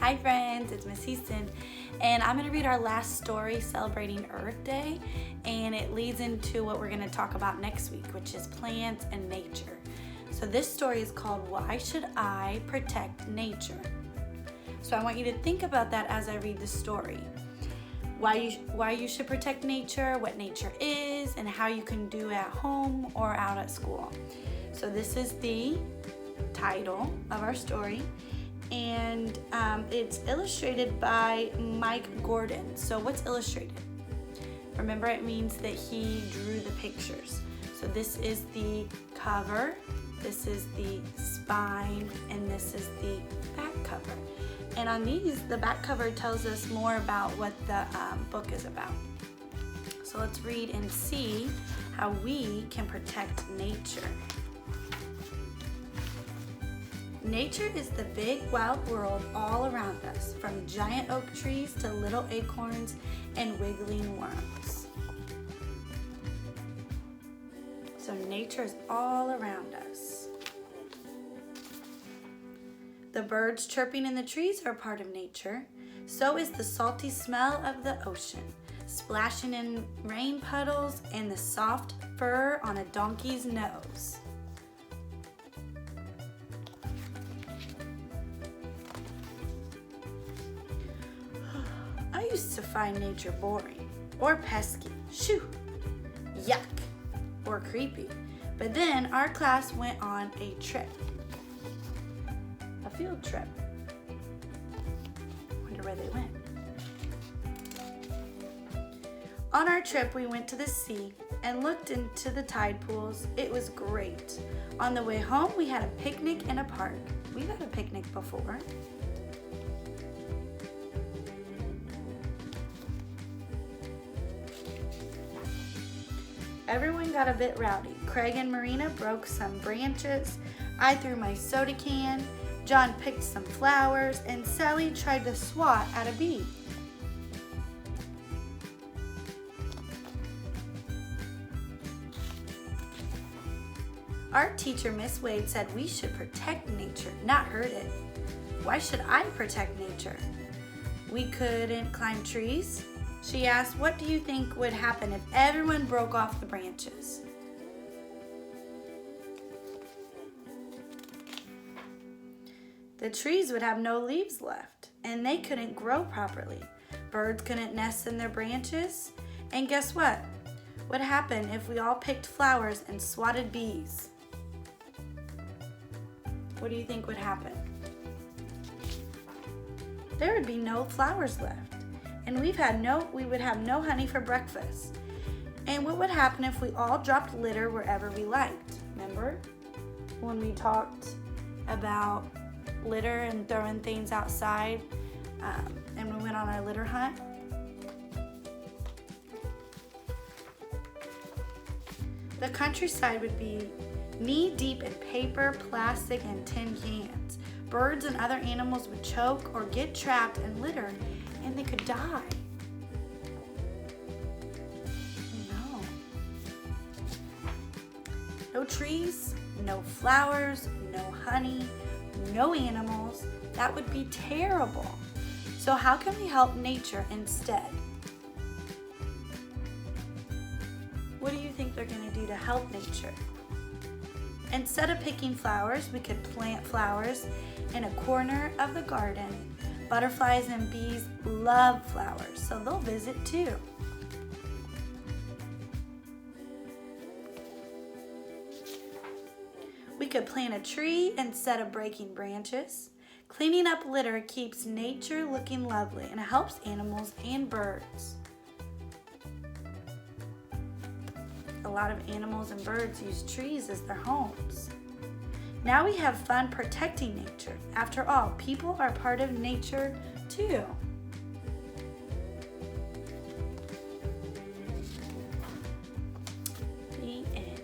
Hi friends, it's Miss Heaston, and I'm going to read our last story celebrating Earth Day, and it leads into what we're going to talk about next week, which is plants and nature. So this story is called Why Should I Protect Nature? So I want you to think about that as I read the story. Why you should protect nature, what nature is, and how you can do it at home or out at school. So this is the title of our story, and it's illustrated by Mike Gordon. So what's illustrated? Remember, it means that he drew the pictures. So this is the cover, this is the spine, and this is the back cover. And on these, the back cover tells us more about what the book is about. So let's read and see how we can protect nature. Nature is the big, wild world all around us, from giant oak trees to little acorns and wiggling worms. So nature is all around us. The birds chirping in the trees are part of nature. So is the salty smell of the ocean, splashing in rain puddles, and the soft fur on a donkey's nose. I used to find nature boring or pesky, shoo, yuck, or creepy. But then our class went on a trip. A field trip. Wonder where they went. On our trip, we went to the sea and looked into the tide pools. It was great. On the way home, we had a picnic in a park. We've had a picnic before. Everyone got a bit rowdy. Craig and Marina broke some branches. I threw my soda can. John picked some flowers, and Sally tried to swat at a bee. Our teacher, Miss Wade, said we should protect nature, not hurt it. Why should I protect nature? We couldn't climb trees. She asked, what do you think would happen if everyone broke off the branches? The trees would have no leaves left, and they couldn't grow properly. Birds couldn't nest in their branches. And guess what? What happened if we all picked flowers and swatted bees? What do you think would happen? There would be no flowers left, and we would have no honey for breakfast. And what would happen if we all dropped litter wherever we liked? Remember when we talked about litter and throwing things outside, and we went on our litter hunt? The countryside would be knee-deep in paper, plastic, and tin cans. Birds and other animals would choke or get trapped in litter, and they could die. No trees, no flowers, no honey, no animals. That would be terrible. So how can we help nature instead? What do you think they're going to do to help nature? Instead of picking flowers, we could plant flowers in a corner of the garden. Butterflies and bees love flowers, so they'll visit too. We could plant a tree instead of breaking branches. Cleaning up litter keeps nature looking lovely and helps animals and birds. A lot of animals and birds use trees as their homes. Now we have fun protecting nature. After all, people are part of nature too. The end.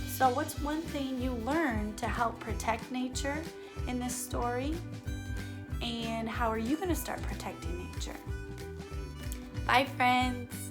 So what's one thing you learned to help protect nature in this story? And how are you going to start protecting nature? Bye, friends.